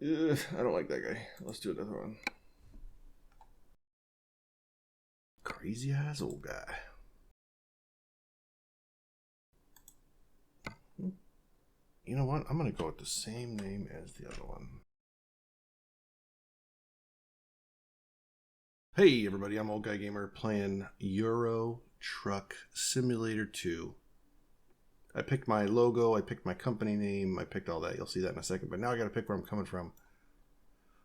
I don't like that guy. Let's do another one. Crazy ass old guy. You know what? I'm going to go with the same name as the other one. Hey everybody, I'm Old Guy Gamer playing Euro Truck Simulator 2. I picked my logo, I picked my company name, I picked all that. You'll see that in a second. But now I got to pick where I'm coming from.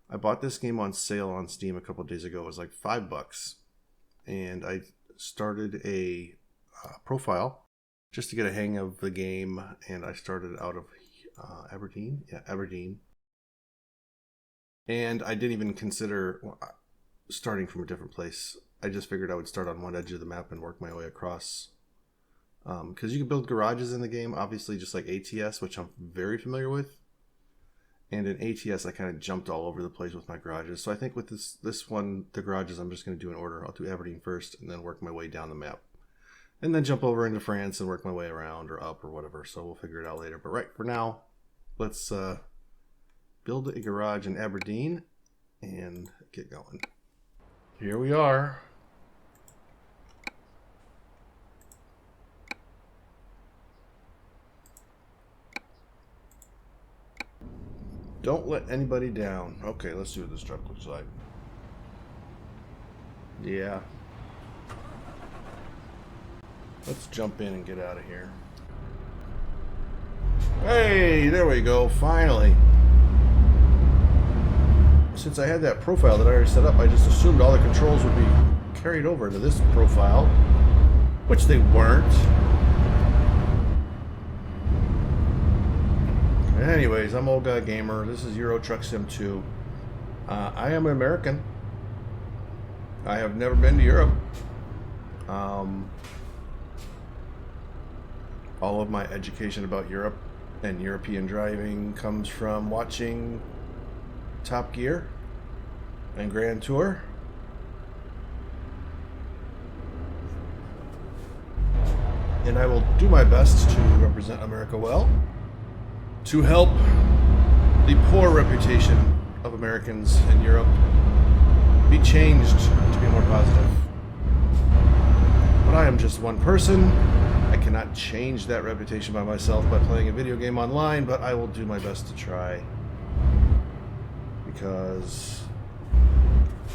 I bought this game on sale on Steam a couple of days ago. It was like $5. And I started a profile just to get a hang of the game. And I started out of Aberdeen. Yeah, Aberdeen. And I didn't even consider starting from a different place. I just figured I would start on one edge of the map and work my way across. Because you can build garages in the game, obviously, just like ATS, which I'm very familiar with. And in ATS, I kind of jumped all over the place with my garages. So I think with this one, the garages, I'm just going to do in order. I'll do Aberdeen first and then work my way down the map. And then jump over into France and work my way around or up or whatever. So we'll figure it out later. But right for now, let's build a garage in Aberdeen and get going. Here we are. Don't let anybody down. Okay, let's see what this truck looks like. Yeah. Let's jump in and get out of here. Hey, there we go, finally. Since I had that profile that I already set up, I just assumed all the controls would be carried over to this profile, which they weren't. Anyways, I'm Old Guy Gamer. This is Euro Truck Sim 2. I am an American. I have never been to Europe. All of my education about Europe and European driving comes from watching Top Gear and Grand Tour. And I will do my best to represent America well, to help the poor reputation of Americans in Europe be changed to be more positive. But I am just one person. I cannot change that reputation by myself by playing a video game online, but I will do my best to try. Because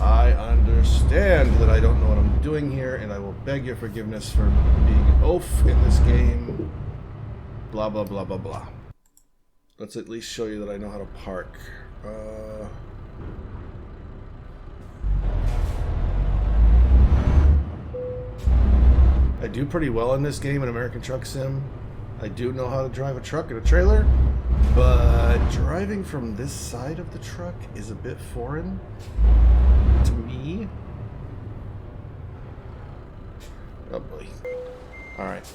I understand that I don't know what I'm doing here, and I will beg your forgiveness for being an oaf in this game. Blah, blah, blah, blah, blah. Let's at least show you that I know how to park. I do pretty well in this game in American Truck Sim. I do know how to drive a truck and a trailer, but driving from this side of the truck is a bit foreign to me. Oh boy. Alright.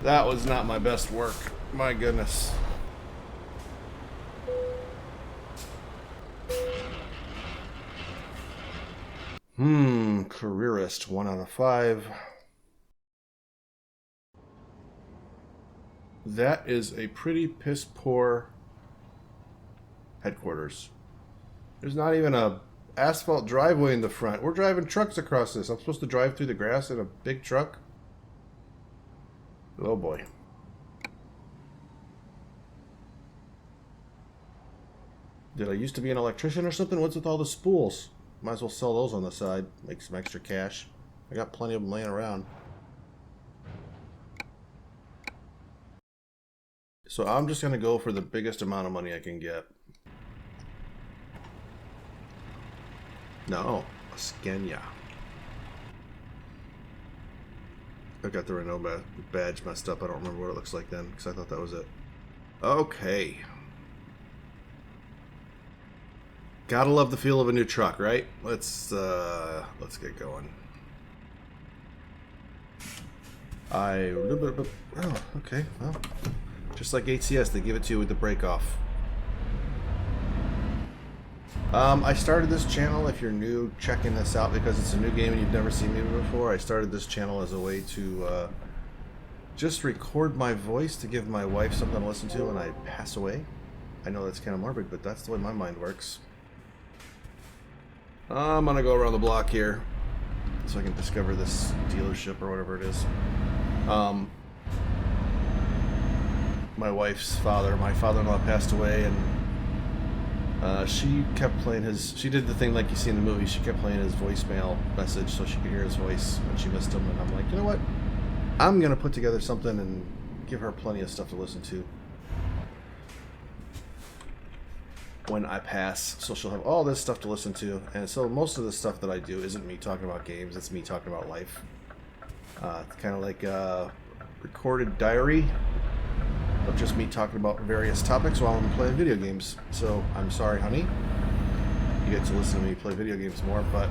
That was not my best work. My goodness. Careerist, 1 out of 5. That is a pretty piss poor headquarters. There's not even a asphalt driveway in the front. We're driving trucks across this. I'm supposed to drive through the grass in a big truck? Oh boy. Did I used to be an electrician or something? What's with all the spools? Might as well sell those on the side. Make some extra cash. I got plenty of them laying around. So I'm just going to go for the biggest amount of money I can get. No, a Scania. I got the Renault badge messed up. I don't remember what it looks like then, because I thought that was it. Okay. Gotta love the feel of a new truck, right? Let's get going. Oh, okay. Well, just like ATS, they give it to you with the brake off. I started this channel, if you're new checking this out because it's a new game and you've never seen me before, I started this channel as a way to just record my voice to give my wife something to listen to when I pass away. I know that's kind of morbid, but that's the way my mind works. I'm gonna go around the block here so I can discover this dealership or whatever it is. My wife's father, my father-in-law, passed away, and she kept playing his. She did the thing like you see in the movie. She kept playing his voicemail message so she could hear his voice when she missed him. And I'm like, you know what? I'm gonna put together something and give her plenty of stuff to listen to when I pass, so she'll have all this stuff to listen to. And so most of the stuff that I do isn't me talking about games, it's me talking about life. It's kind of like a recorded diary of just me talking about various topics while I'm playing video games. So I'm sorry, honey, you get to listen to me play video games more, but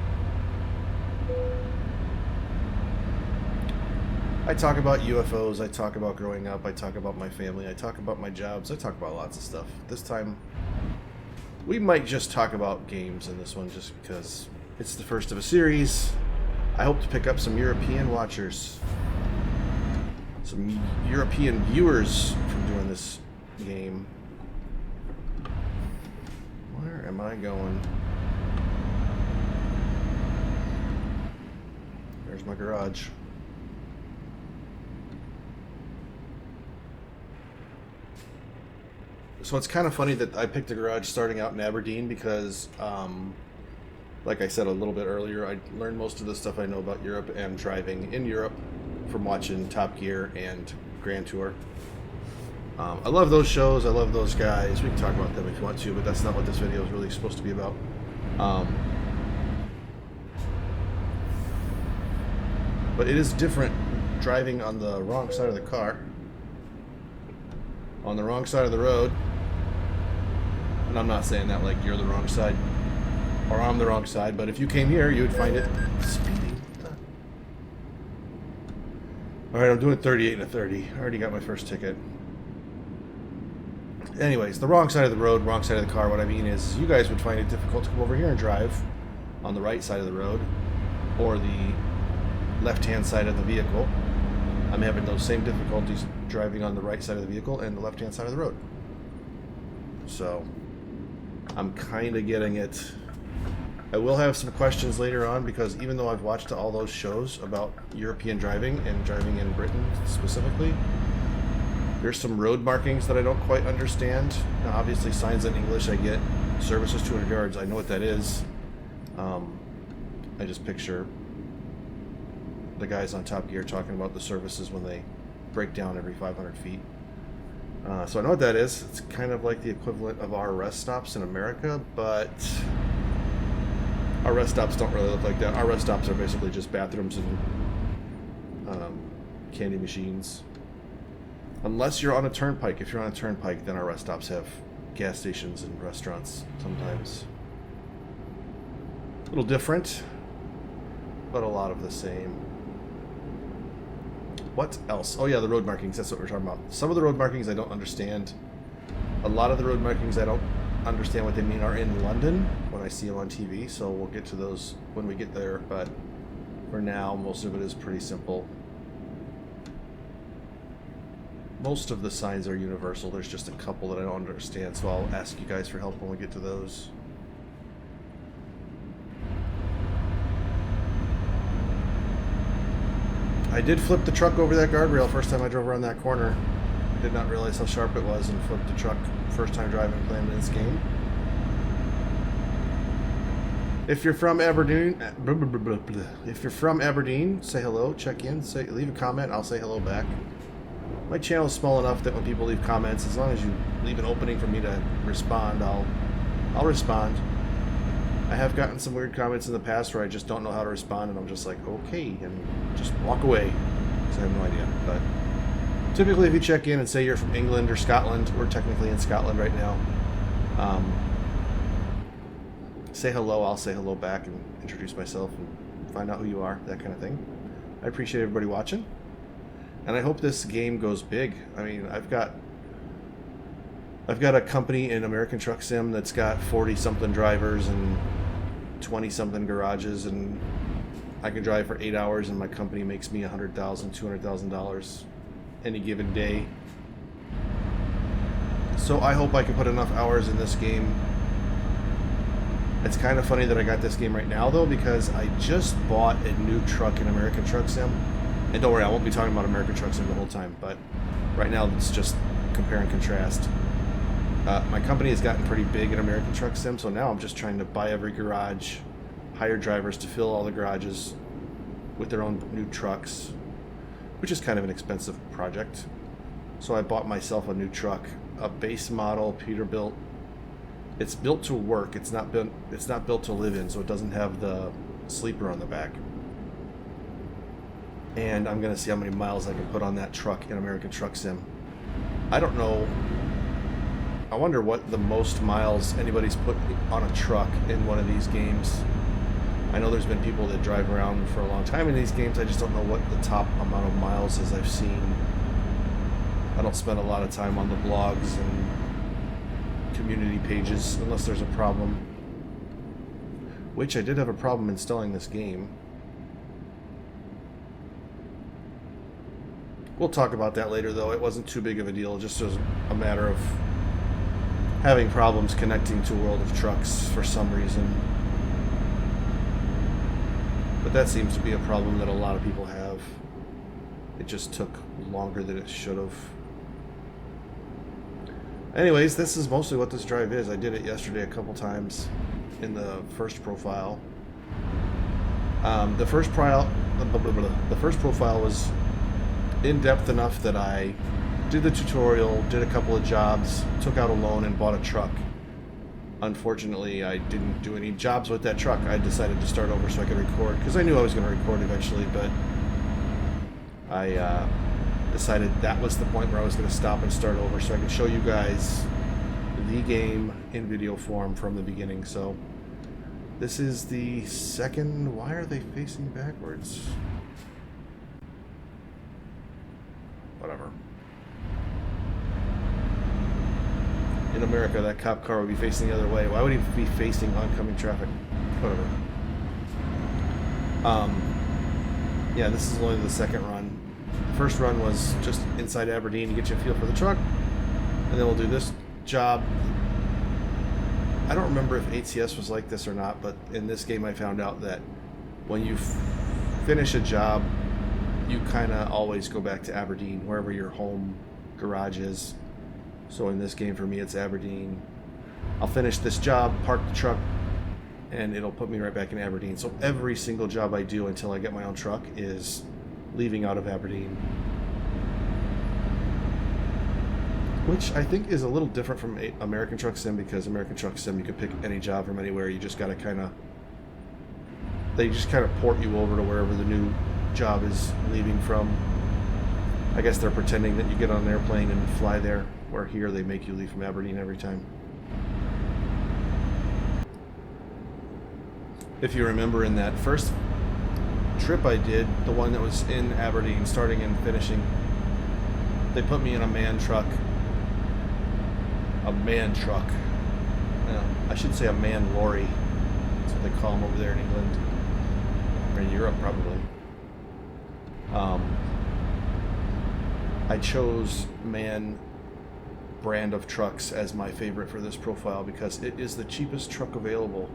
I talk about UFOs, I talk about growing up, I talk about my family, I talk about my jobs, I talk about lots of stuff. This time we might just talk about games in this one just because it's the first of a series. I hope to pick up some European watchers, some European viewers from doing this game. Where am I going? There's my garage. So it's kind of funny that I picked a garage starting out in Aberdeen because, like I said a little bit earlier, I learned most of the stuff I know about Europe and driving in Europe from watching Top Gear and Grand Tour. I love those shows. I love those guys. We can talk about them if you want to, but that's not what this video is really supposed to be about. But it is different driving on the wrong side of the car, on the wrong side of the road. And I'm not saying that like you're the wrong side or I'm the wrong side, but if you came here, you would find it speeding. Alright, I'm doing 38 and a 30. I already got my first ticket. Anyways, the wrong side of the road, wrong side of the car, what I mean is you guys would find it difficult to come over here and drive on the right side of the road or the left-hand side of the vehicle. I'm having those same difficulties driving on the right side of the vehicle and the left-hand side of the road. So I'm kind of getting it. I will have some questions later on because even though I've watched all those shows about European driving and driving in Britain specifically, there's some road markings that I don't quite understand. Now, obviously, signs in English, I get services 200 yards. I know what that is. I just picture the guys on Top Gear talking about the services when they break down every 500 feet. So I know what that is. It's kind of like the equivalent of our rest stops in America, but our rest stops don't really look like that. Our rest stops are basically just bathrooms and candy machines. Unless you're on a turnpike. If you're on a turnpike, then our rest stops have gas stations and restaurants sometimes. A little different, but a lot of the same. What else? Oh yeah, the road markings, that's what we're talking about. Some of the road markings I don't understand. A lot of the road markings I don't understand what they mean are in London when I see them on TV, so we'll get to those when we get there, but for now, most of it is pretty simple. Most of the signs are universal. There's just a couple that I don't understand, so I'll ask you guys for help when we get to those. I did flip the truck over that guardrail first time I drove around that corner. Did not realize how sharp it was and flipped the truck first time driving playing this game. If you're from Aberdeen, say hello, check in, leave a comment, I'll say hello back. My channel is small enough that when people leave comments, as long as you leave an opening for me to respond, I'll respond. I have gotten some weird comments in the past where I just don't know how to respond, and I'm just like, okay, and just walk away, because I have no idea. But typically, if you check in and say you're from England or Scotland, we're technically in Scotland right now, say hello, I'll say hello back and introduce myself and find out who you are, that kind of thing. I appreciate everybody watching, and I hope this game goes big. I mean, I've got a company in American Truck Sim that's got 40-something drivers and 20-something garages, and I can drive for 8 hours, and my company makes me $100,000, $200,000 any given day. So I hope I can put enough hours in this game. It's kind of funny that I got this game right now, though, because I just bought a new truck in American Truck Sim. And don't worry, I won't be talking about American Truck Sim the whole time, but right now it's just compare and contrast. My company has gotten pretty big in American Truck Sim, so now I'm just trying to buy every garage, hire drivers to fill all the garages with their own new trucks, which is kind of an expensive project. So I bought myself a new truck, a base model Peterbilt. It's built to work. It's not built to live in, so it doesn't have the sleeper on the back. And I'm gonna see how many miles I can put on that truck in American Truck Sim. I don't know. I wonder what the most miles anybody's put on a truck in one of these games. I know there's been people that drive around for a long time in these games. I just don't know what the top amount of miles is I've seen. I don't spend a lot of time on the blogs and community pages unless there's a problem. Which I did have a problem installing this game. We'll talk about that later, though. It wasn't too big of a deal. It just was a matter of having problems connecting to World of Trucks for some reason. But that seems to be a problem that a lot of people have. It just took longer than it should have. Anyways, this is mostly what this drive is. I did it yesterday a couple times in the first profile. The first profile was in-depth enough that I did the tutorial, did a couple of jobs, took out a loan, and bought a truck. Unfortunately, I didn't do any jobs with that truck. I decided to start over so I could record, because I knew I was going to record eventually, but I decided that was the point where I was going to stop and start over so I could show you guys the game in video form from the beginning. So this is the second. Why are they facing backwards? Whatever. In America, that cop car would be facing the other way. Why would he be facing oncoming traffic? Whatever. Yeah, this is only the second run. The first run was just inside Aberdeen to get you a feel for the truck. And then we'll do this job. I don't remember if ATS was like this or not, but in this game I found out that when you finish a job, you kind of always go back to Aberdeen, wherever your home garage is. So in this game for me it's Aberdeen. I'll finish this job, park the truck, and it'll put me right back in Aberdeen. So every single job I do until I get my own truck is leaving out of Aberdeen. Which I think is a little different from American Truck Sim, because American Truck Sim you can pick any job from anywhere. You just gotta they just kind of port you over to wherever the new job is leaving from. I guess they're pretending that you get on an airplane and fly there, where here they make you leave from Aberdeen every time. If you remember in that first trip I did, the one that was in Aberdeen, starting and finishing, they put me in a man truck. A man truck. I should say a man lorry. That's what they call them over there in England. Or in Europe, probably. I chose man brand of trucks as my favorite for this profile because it is the cheapest truck available.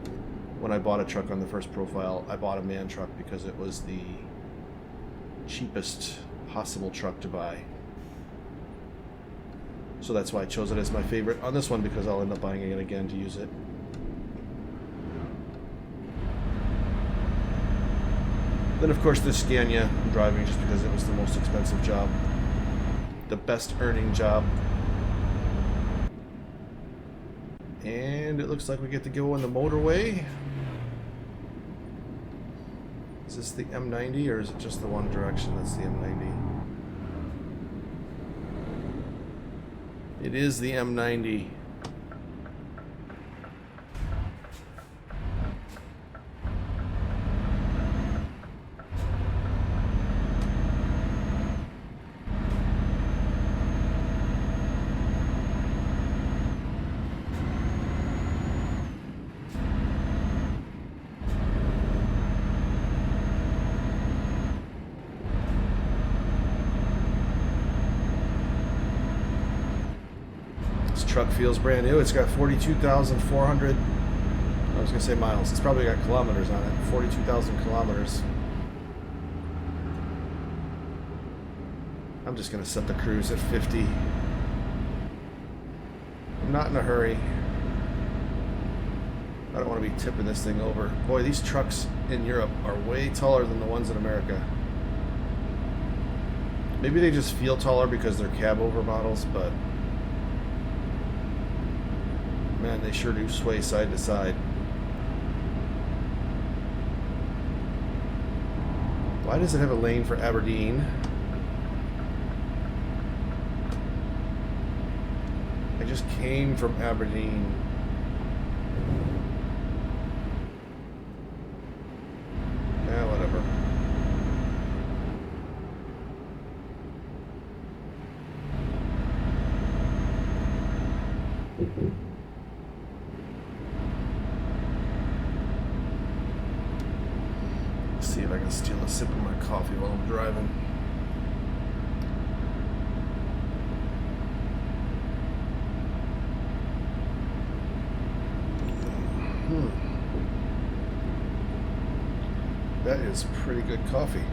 When I bought a truck on the first profile, I bought a man truck because it was the cheapest possible truck to buy. So that's why I chose it as my favorite on this one, because I'll end up buying it again to use it. Then of course this Scania I'm driving just because it was the most expensive job. The best earning job. And it looks like we get to go on the motorway. Is this the M90 or is it just the one direction? That's the M90. It is the M90. This truck feels brand new. It's got 42,400. I was gonna say miles. It's probably got kilometers on it. 42,000 kilometers. I'm just gonna set the cruise at 50. I'm not in a hurry. I don't want to be tipping this thing over. Boy, these trucks in Europe are way taller than the ones in America. Maybe they just feel taller because they're cab over models, but man, they sure do sway side to side. Why does it have a lane for Aberdeen? I just came from Aberdeen. Yeah, whatever. Let's see if I can steal a sip of my coffee while I'm driving. That is pretty good coffee.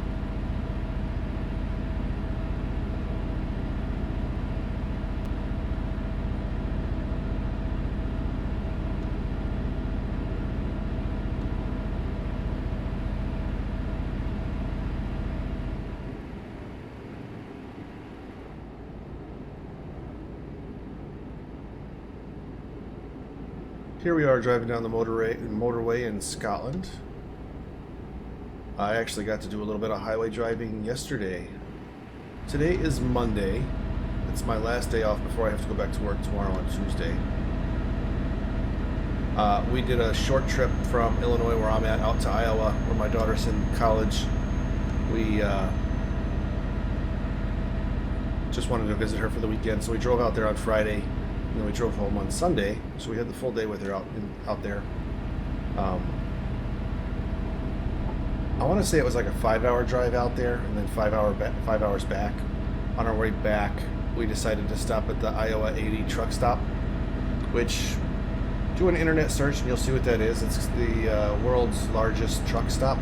Here we are driving down the motorway in Scotland. I actually got to do a little bit of highway driving yesterday. Today is Monday. It's my last day off before I have to go back to work tomorrow on Tuesday. We did a short trip from Illinois, where I'm at, out to Iowa, where my daughter's in college. We just wanted to visit her for the weekend, so we drove out there on Friday, and then we drove home on Sunday. So we had the full day with her out there. I want to say it was like a 5-hour drive out there, and then 5 hours back. On our way back, we decided to stop at the Iowa 80 truck stop, which, do an internet search and you'll see what that is. It's the world's largest truck stop.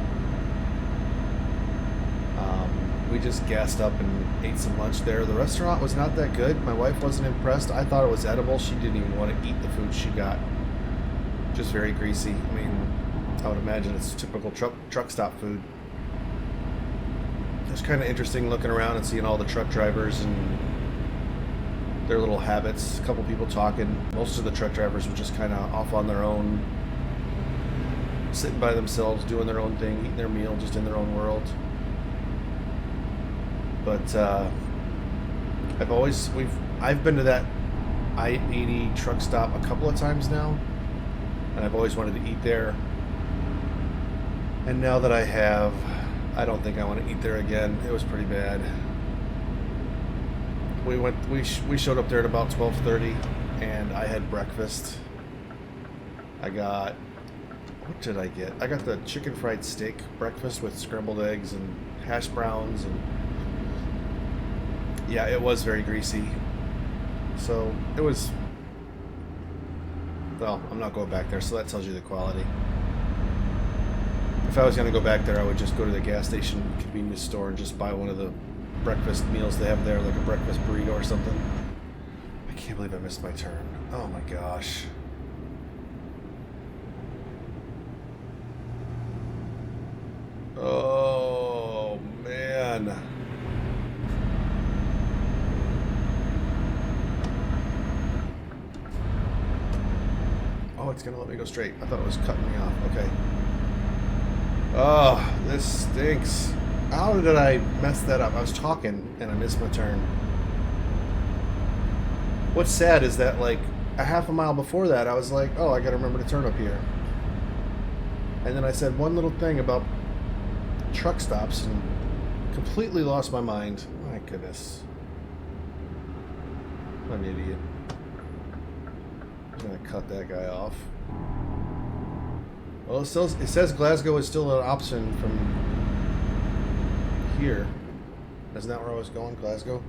We just gassed up and ate some lunch there. The restaurant was not that good. My wife wasn't impressed. I thought it was edible. She didn't even want to eat the food she got. Just very greasy. I mean, I would imagine it's typical truck stop food. It's kind of interesting looking around and seeing all the truck drivers and their little habits. A couple people talking. Most of the truck drivers were just kind of off on their own, sitting by themselves, doing their own thing, eating their meal, just in their own world. But I've been to that I-80 truck stop a couple of times now, and I've always wanted to eat there. And now that I have, I don't think I want to eat there again. It was pretty bad. We showed up there at about 12:30, and I had breakfast. What did I get? I got the chicken fried steak breakfast with scrambled eggs and hash browns, and yeah, it was very greasy. So it was, well, I'm not going back there, so that tells you the quality. If I was going to go back there, I would just go to the gas station convenience store and just buy one of the breakfast meals they have there, like a breakfast burrito or something. I can't believe I missed my turn. Oh my gosh. Oh man. Oh, it's going to let me go straight. I thought it was cutting me off. Okay. Oh, this stinks. How did I mess that up? I was talking and I missed my turn. What's sad is that, like, a half a mile before that, I was like, oh, I gotta remember to turn up here. And then I said one little thing about truck stops and completely lost my mind. My goodness. I'm an idiot. I'm gonna cut that guy off. Well, it says Glasgow is still an option from here. Isn't that where I was going, Glasgow?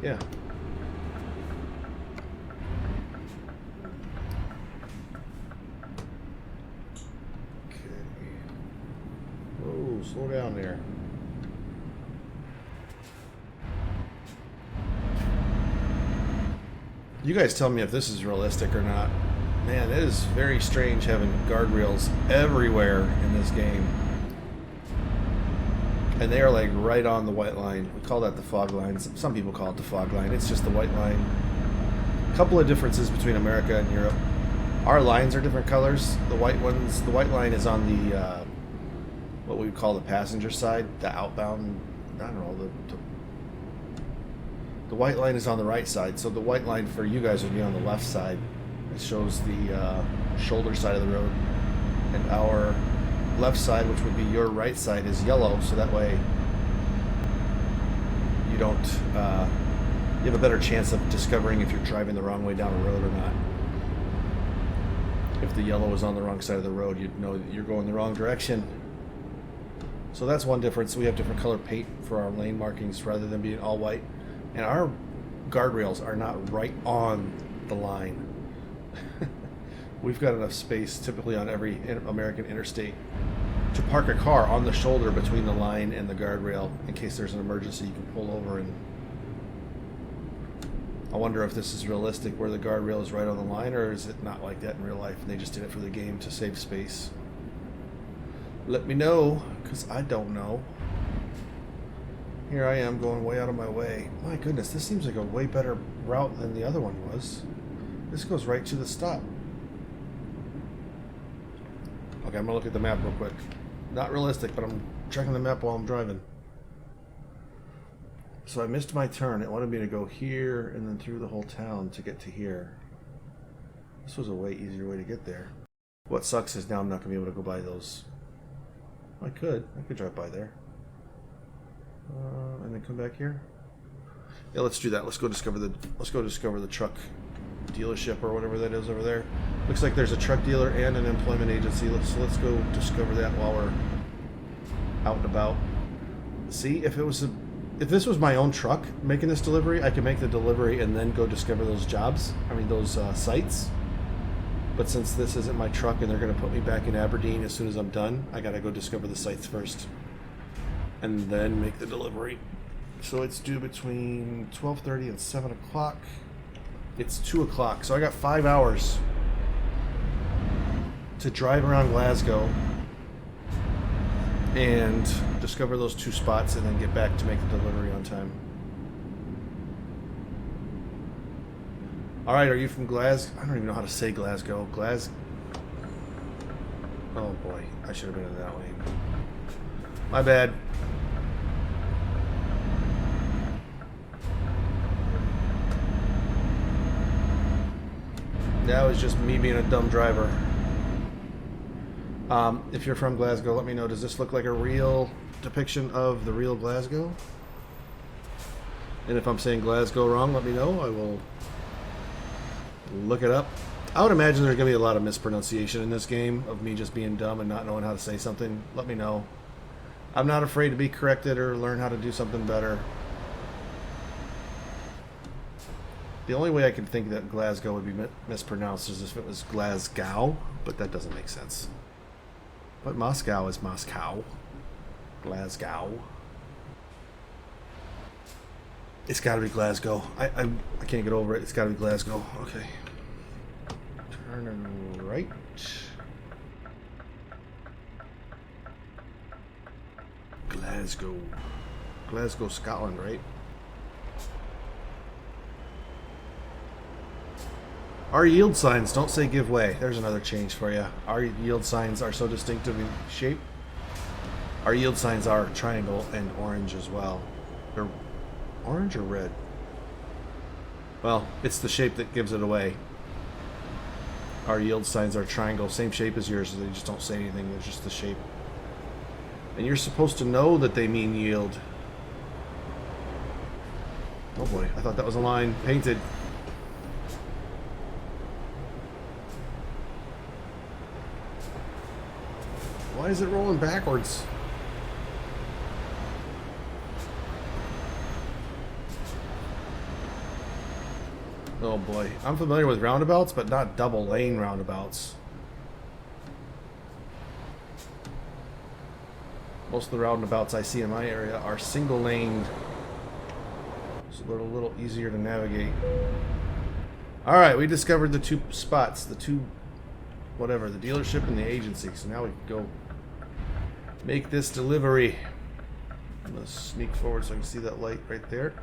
Yeah. Slow down there. You guys tell me if this is realistic or not. Man, it is very strange having guardrails everywhere in this game. And they are like right on the white line. We call that the fog line. Some people call it the fog line. It's just the white line. A couple of differences between America and Europe. Our lines are different colors. The white line is on the what we would call the passenger side, the outbound. I don't know. The white line is on the right side. So the white line for you guys would be on the left side. It shows the shoulder side of the road, and our left side, which would be your right side, is yellow. So that way, you don't. You have a better chance of discovering if you're driving the wrong way down a road or not. If the yellow is on the wrong side of the road, you'd know that you're going the wrong direction. So that's one difference. We have different color paint for our lane markings rather than being all white. And our guardrails are not right on the line. We've got enough space, typically on every American interstate, to park a car on the shoulder between the line and the guardrail in case there's an emergency. You can pull over. And I wonder if this is realistic, where the guardrail is right on the line, or is it not like that in real life and they just did it for the game to save space? Let me know, because I don't know. Here I am going way out of my way. My goodness, this seems like a way better route than the other one was. This goes right to the stop. Okay, I'm going to look at the map real quick. Not realistic, but I'm checking the map while I'm driving. So I missed my turn. It wanted me to go here and then through the whole town to get to here. This was a way easier way to get there. What sucks is now I'm not going to be able to go by those. I could drive by there. And then come back here. Yeah, let's do that. Let's go discover the truck dealership or whatever that is over there. Looks like there's a truck dealer and an employment agency. Let's go discover that while we're out and about. See, if this was my own truck making this delivery, I could make the delivery and then go discover those jobs. I mean those sites. But since this isn't my truck and they're going to put me back in Aberdeen as soon as I'm done, I got to go discover the sites first and then make the delivery. So it's due between 12:30 and 7 o'clock. It's 2 o'clock, so I got 5 hours to drive around Glasgow and discover those 2 spots and then get back to make the delivery on time. Alright, are you from Glasgow? I don't even know how to say Glasgow. Oh boy, I should have been in that lane. My bad. That was just me being a dumb driver. If you're from Glasgow, let me know. Does this look like a real depiction of the real Glasgow? And if I'm saying Glasgow wrong, let me know. I will look it up. I would imagine there's going to be a lot of mispronunciation in this game of me just being dumb and not knowing how to say something. Let me know. I'm not afraid to be corrected or learn how to do something better. The only way I can think that Glasgow would be mispronounced is if it was Glasgow, but that doesn't make sense. But Moscow is Moscow. Glasgow. It's got to be Glasgow. I can't get over it. It's got to be Glasgow. Okay. Turn right. Glasgow. Glasgow, Scotland, right? Our yield signs don't say give way. There's another change for you. Our yield signs are so distinctive in shape. Our yield signs are triangle and orange as well. They're orange or red? Well, it's the shape that gives it away. Our yield signs are triangle, same shape as yours. They just don't say anything. They're just the shape. And you're supposed to know that they mean yield. Oh boy, I thought that was a line painted. Why is it rolling backwards? Oh boy, I'm familiar with roundabouts, but not double lane roundabouts. Most of the roundabouts I see in my area are single laned, so they're a little easier to navigate. All right, we discovered the two spots, the two, whatever, the dealership and the agency. So now we can go make this delivery. I'm gonna sneak forward so I can see that light right there.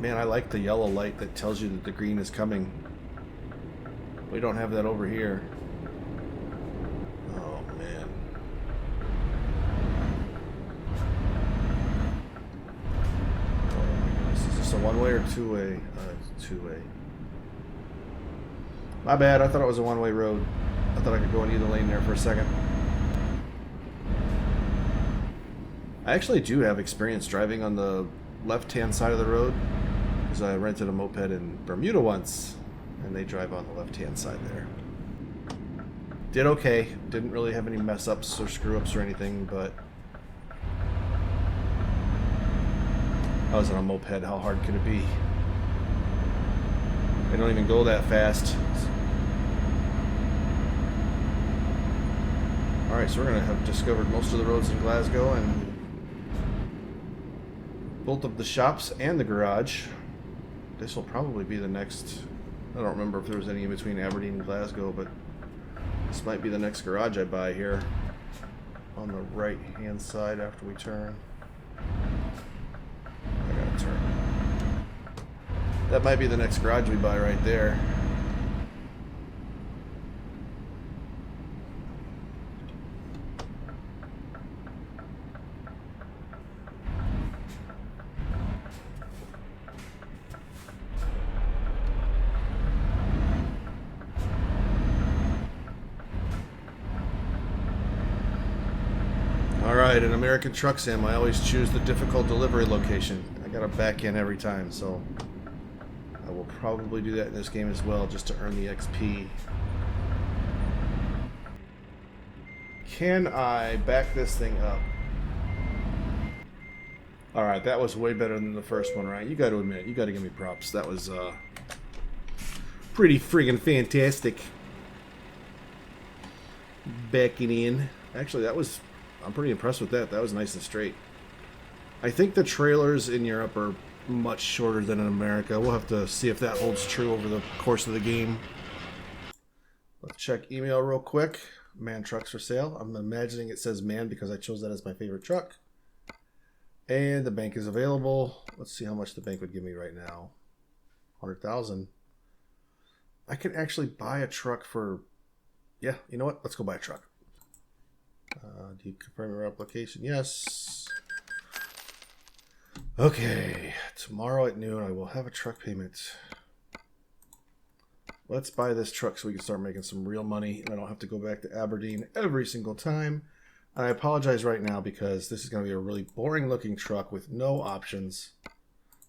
Man, I like the yellow light that tells you that the green is coming. We don't have that over here. Oh, man. Oh, my goodness. Is this a one-way or two-way? It's two-way. My bad. I thought it was a one-way road. I thought I could go in either lane there for a second. I actually do have experience driving on the left-hand side of the road, because I rented a moped in Bermuda once, and they drive on the left-hand side there. Did okay. Didn't really have any mess-ups or screw-ups or anything, but I was on a moped. How hard could it be? They don't even go that fast. Alright, so we're going to have discovered most of the roads in Glasgow, and both of the shops and the garage. This will probably be the next. I don't remember if there was any in between Aberdeen and Glasgow, but this might be the next garage I buy here on the right hand side after we turn. I gotta turn. That might be the next garage we buy right there. Alright, in American Truck Sim, I always choose the difficult delivery location. I gotta back in every time, so I will probably do that in this game as well, just to earn the XP. Can I back this thing up? Alright, that was way better than the first one, right? You gotta admit, you gotta give me props. That was pretty friggin' fantastic. Backing in. Actually, that was... I'm pretty impressed with that. That was nice and straight. I think the trailers in Europe are much shorter than in America. We'll have to see if that holds true over the course of the game. Let's check email real quick. Man trucks for sale. I'm imagining it says man because I chose that as my favorite truck. And the bank is available. Let's see how much the bank would give me right now. 100,000. I can actually buy a truck for... Yeah, you know what? Let's go buy a truck. Do you confirm your application? Yes. Okay. Tomorrow at noon I will have a truck payment. Let's buy this truck so we can start making some real money and I don't have to go back to Aberdeen every single time. And I apologize right now because this is going to be a really boring looking truck with no options.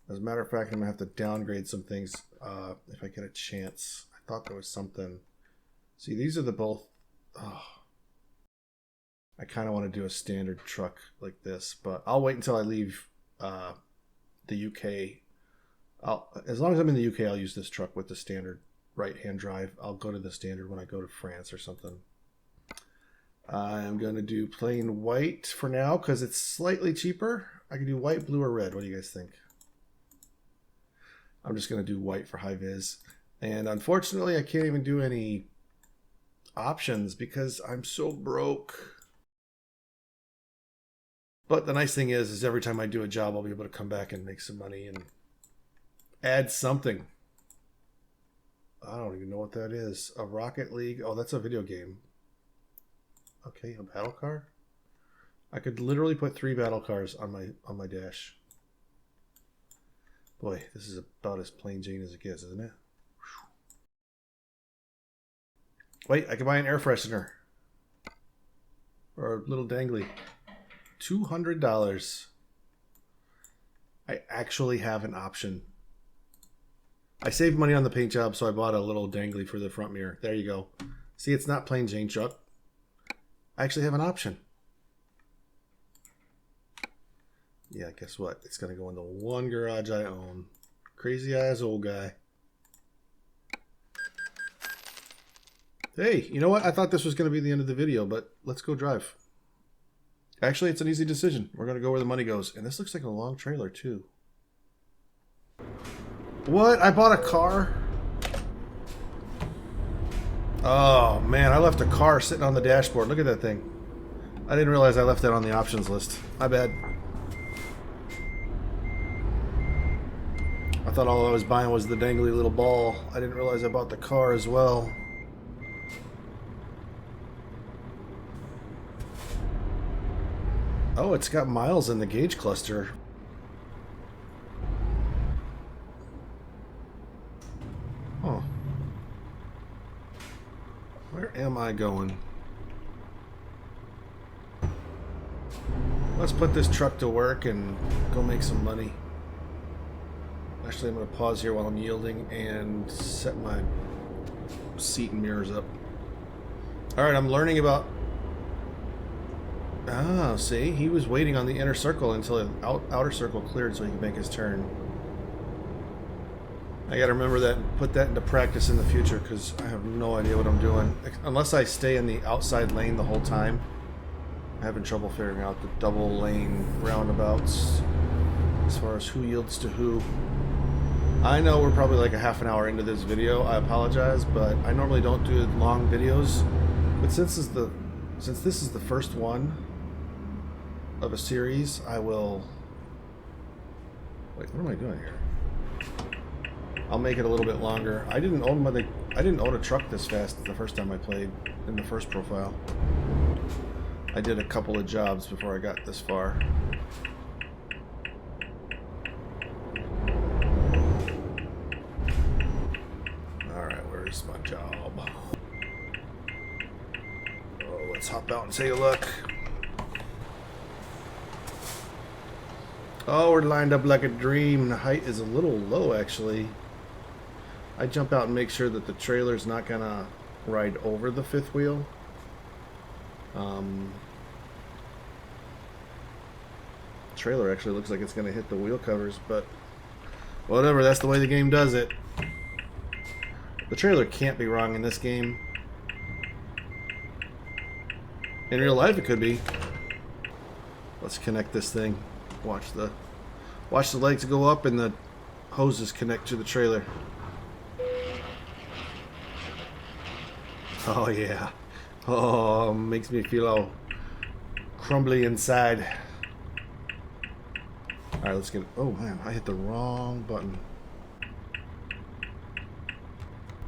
As a matter of fact, I'm going to have to downgrade some things if I get a chance. I thought there was something. See, these are the both... Oh. I kind of want to do a standard truck like this, but I'll wait until I leave the UK. As long as I'm in the UK, I'll use this truck with the standard right-hand drive. I'll go to the standard when I go to France or something. I'm going to do plain white for now because it's slightly cheaper. I can do white, blue, or red. What do you guys think? I'm just going to do white for high vis. And unfortunately, I can't even do any options because I'm so broke. But the nice thing is every time I do a job, I'll be able to come back and make some money and add something. I don't even know what that is. A Rocket League. Oh, that's a video game. Okay, a battle car. I could literally put 3 battle cars on my dash. Boy, this is about as plain Jane as it gets, isn't it? Wait, I can buy an air freshener. Or a little dangly. $200. I actually have an option. I saved money on the paint job, so I bought a little dangly for the front mirror. There you go. See, it's not plain Jane truck. I actually have an option. Yeah, guess what? It's going to go in the one garage I own. Crazy ass old guy. Hey, you know what? I thought this was going to be the end of the video, but let's go drive. Actually, it's an easy decision. We're going to go where the money goes. And this looks like a long trailer, too. What? I bought a car? Oh, man. I left a car sitting on the dashboard. Look at that thing. I didn't realize I left that on the options list. My bad. I thought all I was buying was the dangly little ball. I didn't realize I bought the car as well. Oh, it's got miles in the gauge cluster. Huh. Where am I going? Let's put this truck to work and go make some money. Actually, I'm going to pause here while I'm yielding and set my seat and mirrors up. Alright, I'm learning about... Ah, see? He was waiting on the inner circle until the outer circle cleared so he could make his turn. I gotta remember that and put that into practice in the future because I have no idea what I'm doing. Unless I stay in the outside lane the whole time. I'm having trouble figuring out the double lane roundabouts as far as who yields to who. I know we're probably like a half an hour into this video. I apologize, but I normally don't do long videos. But since this is the first one of a series, I will... Wait, what am I doing here? I'll make it a little bit longer. I didn't own a truck this fast the first time I played in the first profile. I did a couple of jobs before I got this far. Alright, where's my job? Oh, let's hop out and take a look. Oh, we're lined up like a dream. The height is a little low, actually. I jump out and make sure that the trailer's not gonna ride over the fifth wheel. Trailer actually looks like it's gonna hit the wheel covers, but whatever, that's the way the game does it. The trailer can't be wrong in this game. In real life, it could be. Let's connect this thing. Watch the legs go up and the hoses connect to the trailer. Oh yeah. Oh, makes me feel all crumbly inside. Alright, let's get... Oh man, I hit the wrong button.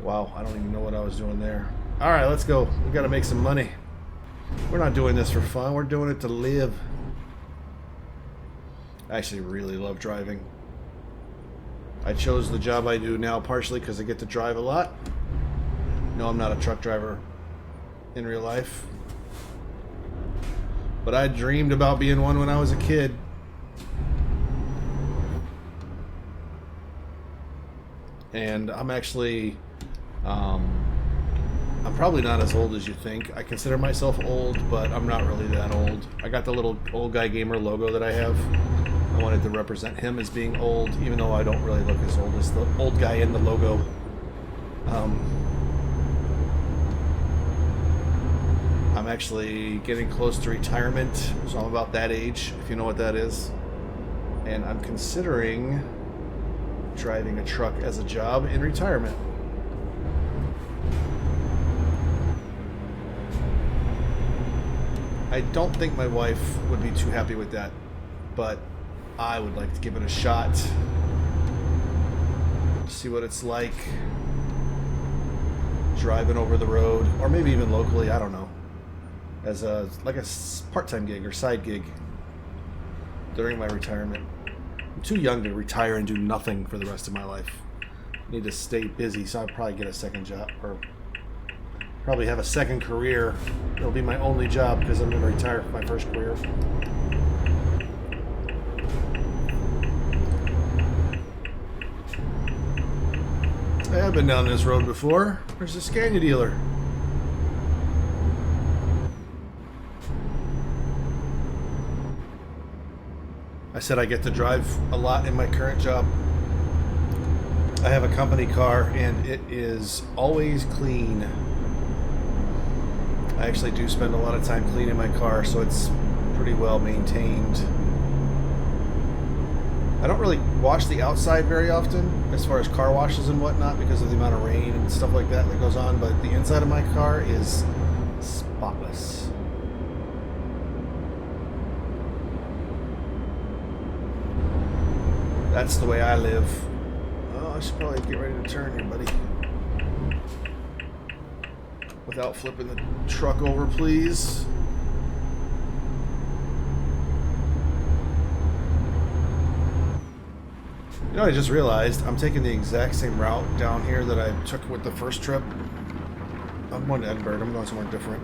Wow, I don't even know what I was doing there. Alright, let's go. We gotta make some money. We're not doing this for fun, we're doing it to live. I actually really love driving. I chose the job I do now partially because I get to drive a lot. No, I'm not a truck driver in real life. But I dreamed about being one when I was a kid. And I'm actually... I'm probably not as old as you think. I consider myself old, but I'm not really that old. I got the little old guy gamer logo that I have. I wanted to represent him as being old, even though I don't really look as old as the old guy in the logo. I'm actually getting close to retirement, so I'm about that age, if you know what that is. And I'm considering driving a truck as a job in retirement. I don't think my wife would be too happy with that, but I would like to give it a shot. See what it's like driving over the road, or maybe even locally, I don't know, as a part-time gig or side gig during my retirement. I'm too young to retire and do nothing for the rest of my life. I need to stay busy, so I'll probably get a second job, or probably have a second career. It'll be my only job because I'm going to retire from my first career. I have been down this road before. There's a Scania dealer. I said I get to drive a lot in my current job. I have a company car and it is always clean. I actually do spend a lot of time cleaning my car, so it's pretty well maintained. I don't really wash the outside very often as far as car washes and whatnot because of the amount of rain and stuff like that that goes on, but the inside of my car is spotless. That's the way I live. Oh, I should probably get ready to turn here, buddy. Without flipping the truck over, please. You know, I just realized I'm taking the exact same route down here that I took with the first trip. I'm going to Edinburgh. I'm going somewhere different.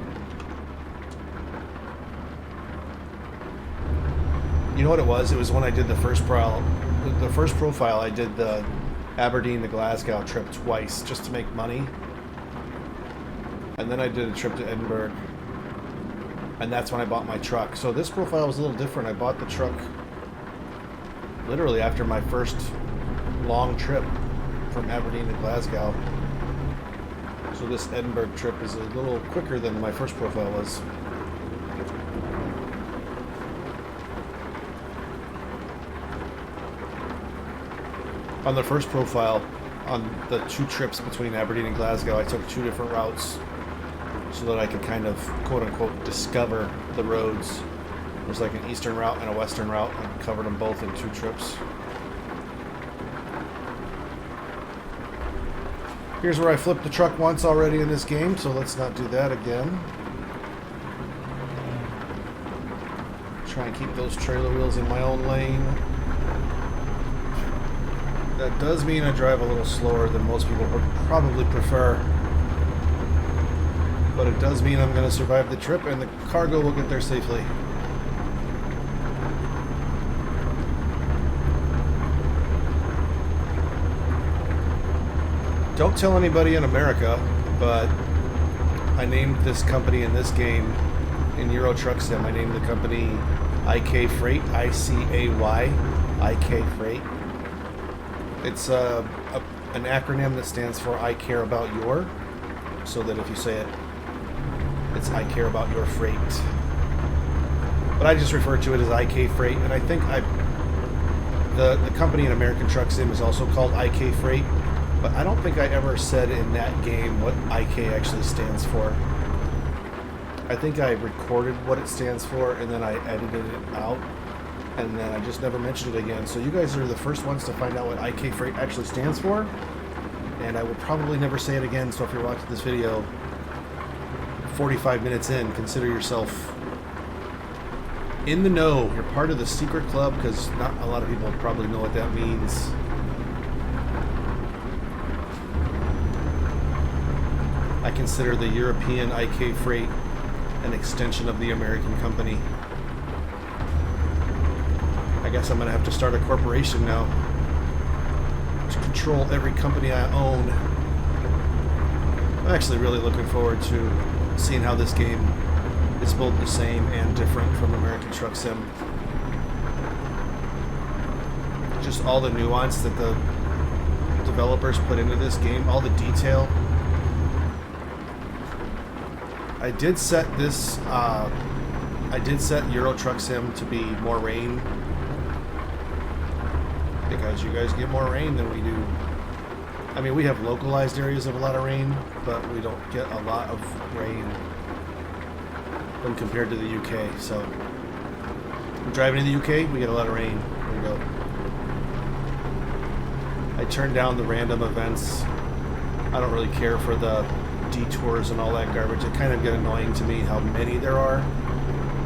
You know what it was? It was when I did the first profile. I did the Aberdeen to Glasgow trip twice just to make money. And then I did a trip to Edinburgh. And that's when I bought my truck. So this profile was a little different. I bought the truck literally after my first long trip from Aberdeen to Glasgow. So this Edinburgh trip is a little quicker than my first profile was. On the first profile, on the 2 trips between Aberdeen and Glasgow, I took 2 different routes so that I could kind of quote-unquote discover the roads. There's like an eastern route and a western route. I covered them both in 2 trips. Here's where I flipped the truck once already in this game, so let's not do that again. Try and keep those trailer wheels in my own lane. That does mean I drive a little slower than most people would probably prefer. But it does mean I'm going to survive the trip and the cargo will get there safely. Don't tell anybody in America, but I named this company in this game, in Euro Truck Sim, I named the company ICAY Freight, I-C-A-Y, ICAY Freight. It's an acronym that stands for I Care About Your, so that if you say it, it's I Care About Your Freight. But I just refer to it as ICAY Freight, and I think the company in American Truck Sim is also called ICAY Freight. But I don't think I ever said in that game what ICAY actually stands for. I think I recorded what it stands for and then I edited it out. And then I just never mentioned it again. So you guys are the first ones to find out what ICAY Freight actually stands for. And I will probably never say it again. So if you're watching this video 45 minutes in, consider yourself in the know. You're part of the secret club because not a lot of people probably know what that means. I consider the European ICAY Freight an extension of the American company. I guess I'm going to have to start a corporation now to control every company I own. I'm actually really looking forward to seeing how this game is both the same and different from American Truck Sim. Just all the nuance that the developers put into this game, all the detail. I did set this, I did set Euro Truck Sim to be more rain, because you guys get more rain than we do. I mean, we have localized areas of a lot of rain, but we don't get a lot of rain when compared to the UK. So, I'm driving in the UK, we get a lot of rain. There we go. I turned down the random events. I don't really care for the detours and all that garbage. It kind of get annoying to me how many there are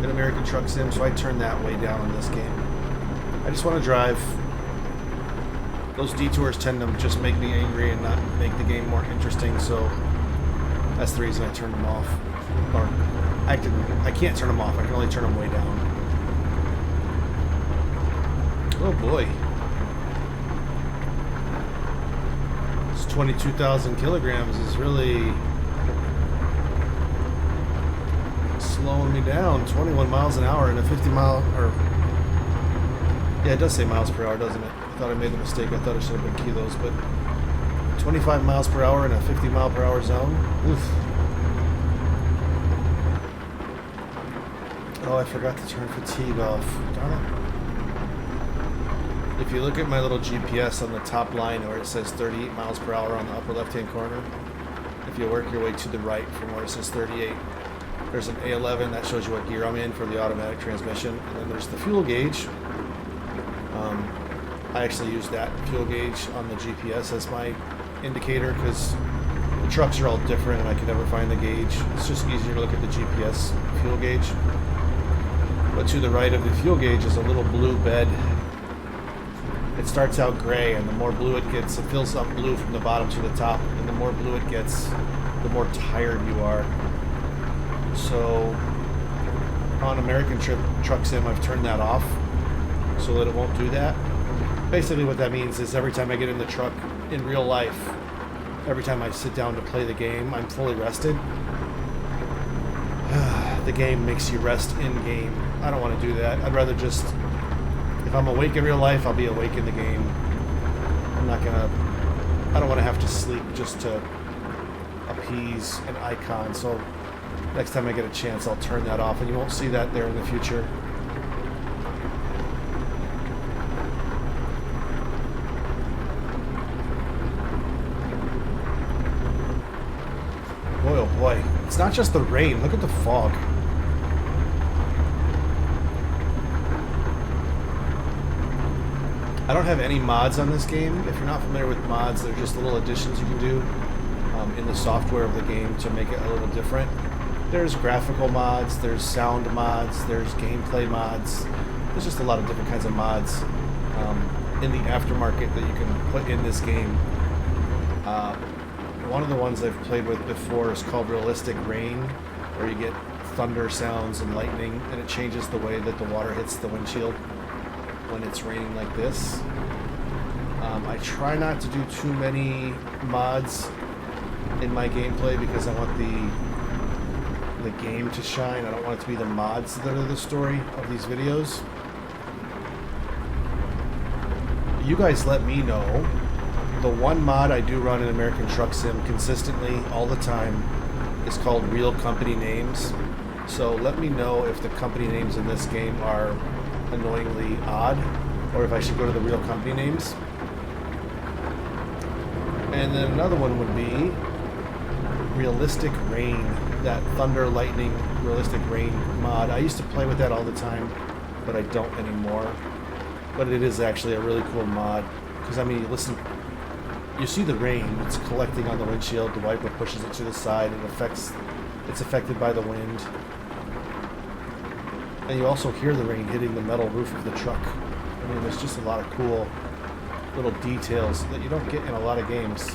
in American Truck Sim, so I turned that way down in this game. I just want to drive. Those detours tend to just make me angry and not make the game more interesting, so that's the reason I turned them off. Or I can't turn them off, I can only turn them way down. Oh boy. This 22,000 kilograms is really slowing me down. 21 miles an hour in a 50 mile, or Yeah, it does say miles per hour, doesn't it? I thought I made the mistake. I thought it should have been kilos, but 25 miles per hour in a 50 mile per hour zone. Oof. Oh, I forgot to turn fatigue off. Darn it. If you look at my little GPS on the top line where it says 38 miles per hour on the upper left-hand corner, if you work your way to the right from where it says 38, there's an A11 that shows you what gear I'm in for the automatic transmission, and then there's the fuel gauge. I actually use that fuel gauge on the GPS as my indicator because the trucks are all different and I can never find the gauge. It's just easier to look at the GPS fuel gauge. But to the right of the fuel gauge is a little blue bed. It starts out gray, and the more blue it gets, it fills up blue from the bottom to the top, and the more blue it gets, the more tired you are. So on American Truck Sim, I've turned that off so that it won't do that. Basically what that means is every time I get in the truck in real life, every time I sit down to play the game, I'm fully rested. The game makes you rest in-game. I don't want to do that. I'd rather just, if I'm awake in real life, I'll be awake in the game. I don't want to have to sleep just to appease an icon. So next time I get a chance, I'll turn that off, and you won't see that there in the future. Boy, oh boy. It's not just the rain. Look at the fog. I don't have any mods on this game. If you're not familiar with mods, they're just little additions you can do in the software of the game to make it a little different. There's graphical mods, there's sound mods, there's gameplay mods. There's just a lot of different kinds of mods in the aftermarket that you can put in this game. One of the ones I've played with before is called Realistic Rain, where you get thunder sounds and lightning, and it changes the way that the water hits the windshield when it's raining like this. I try not to do too many mods in my gameplay because I want the game to shine. I don't want it to be the mods that are the story of these videos. You guys let me know. The one mod I do run in American Truck Sim consistently all the time is called Real Company Names. So let me know if the company names in this game are annoyingly odd, or if I should go to the real company names. And then another one would be Realistic Rain, that thunder, lightning, Realistic Rain mod. I used to play with that all the time, but I don't anymore. But it is actually a really cool mod, because I mean, listen, you see the rain, it's collecting on the windshield, the wiper pushes it to the side, it's affected by the wind. And you also hear the rain hitting the metal roof of the truck. I mean, there's just a lot of cool little details that you don't get in a lot of games.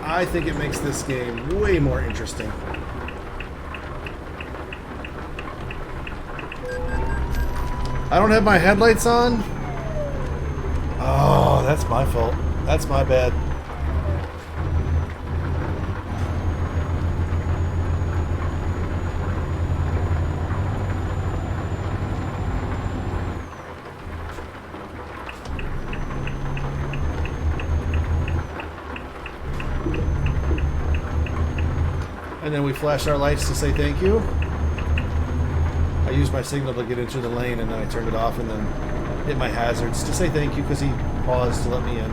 I think it makes this game way more interesting. I don't have my headlights on? Oh, that's my fault. That's my bad. And then we flash our lights to say thank you. I used my signal to get into the lane, and then I turned it off and then hit my hazards to say thank you because he paused to let me in.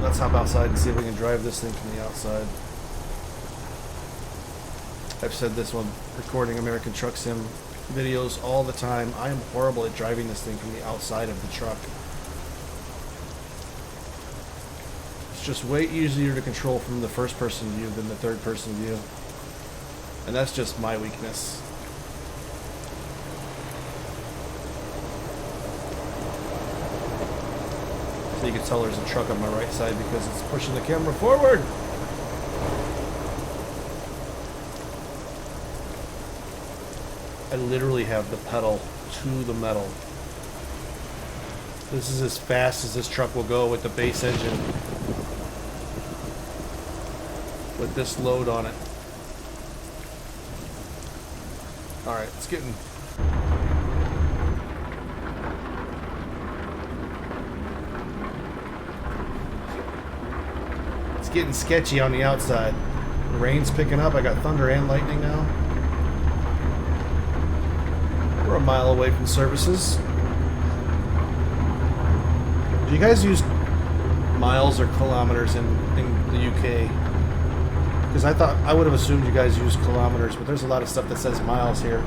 Let's hop outside and see if we can drive this thing from the outside. I've said this one, recording American Truck Sim videos all the time. I am horrible at driving this thing from the outside of the truck. It's just way easier to control from the first person view than the third person view. And that's just my weakness. So you can tell there's a truck on my right side because it's pushing the camera forward. I literally have the pedal to the metal. This is as fast as this truck will go with the base engine. with this load on it. Alright, it's getting sketchy on the outside. The rain's picking up. I got thunder and lightning now. We're a mile away from services. Do you guys use miles or kilometers in the UK? Because I would have assumed you guys use kilometers, but there's a lot of stuff that says miles here.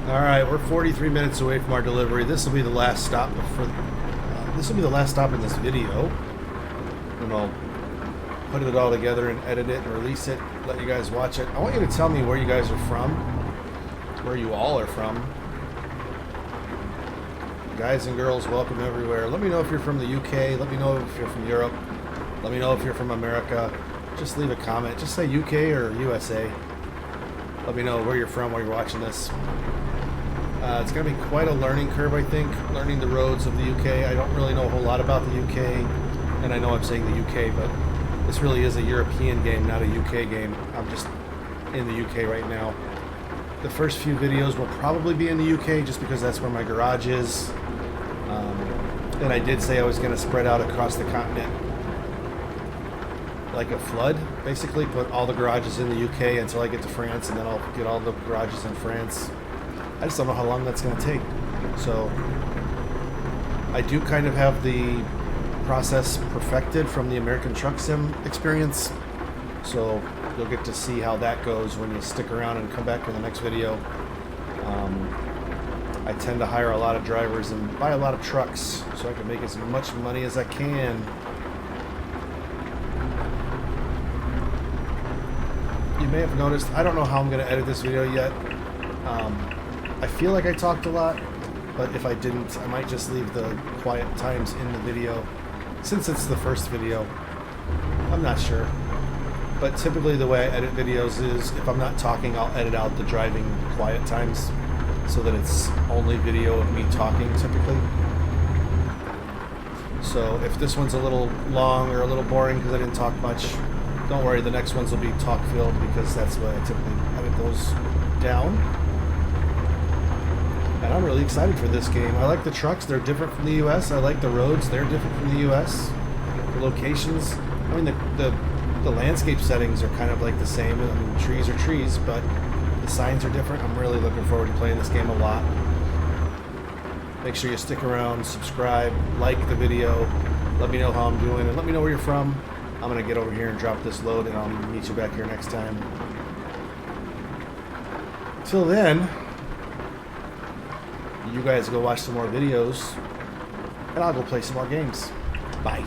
Alright, we're 43 minutes away from our delivery. This will be the last stop this will be the last stop in this video. And I'll put it all together and edit it and release it, let you guys watch it. I want you to tell me where you guys are from, where you all are from. Guys and girls, welcome everywhere. Let me know if you're from the UK. Let me know if you're from Europe. Let me know if you're from America. Just leave a comment. Just say UK or USA. Let me know where you're from while you're watching this. It's going to be quite a learning curve, I think, learning the roads of the UK. I don't really know a whole lot about the UK, and I know I'm saying the UK, but this really is a European game, not a UK game. I'm just in the UK right now. The first few videos will probably be in the UK just because that's where my garage is. And I did say I was going to spread out across the continent like a flood, basically put all the garages in the UK until I get to France, and then I'll get all the garages in France. I just don't know how long that's going to take. So I do kind of have the process perfected from the American Truck Sim experience. So you'll get to see how that goes when you stick around and come back for the next video. I tend to hire a lot of drivers and buy a lot of trucks so I can make as much money as I can. You may have noticed, I don't know how I'm going to edit this video yet. I feel like I talked a lot, but if I didn't, I might just leave the quiet times in the video. Since it's the first video, I'm not sure. But typically the way I edit videos is, if I'm not talking, I'll edit out the driving quiet times so that it's only video of me talking typically. So if this one's a little long or a little boring because I didn't talk much, don't worry, the next ones will be talk filled because that's what I typically edit those down. And I'm really excited for this game. I like the trucks, they're different from the US. I like the roads, they're different from the US. The locations, I mean the landscape settings are kind of like the same. I mean, trees are trees, but the signs are different. I'm really looking forward to playing this game a lot. Make sure you stick around, subscribe, like the video, let me know how I'm doing, and let me know where you're from. I'm going to get over here and drop this load, and I'll meet you back here next time. Till then, you guys go watch some more videos, and I'll go play some more games. Bye.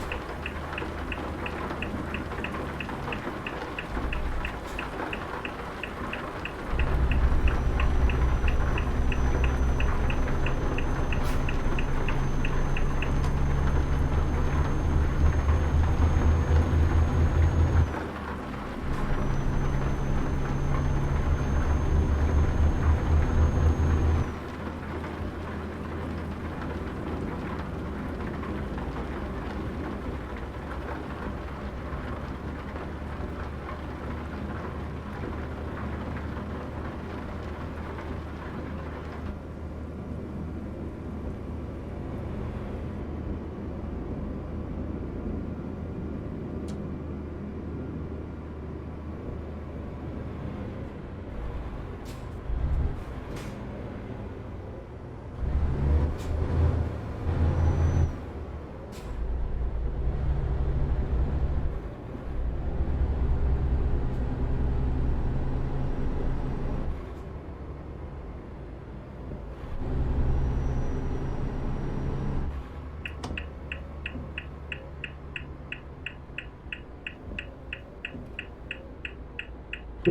Oh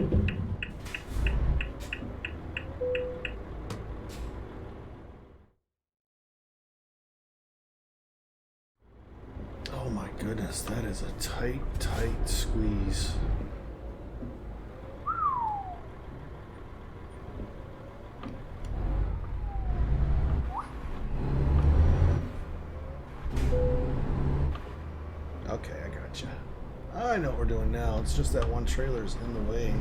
my goodness, that is a tight, tight squeeze. Okay, I gotcha. I know what we're doing now. It's just that one trailer's in the way.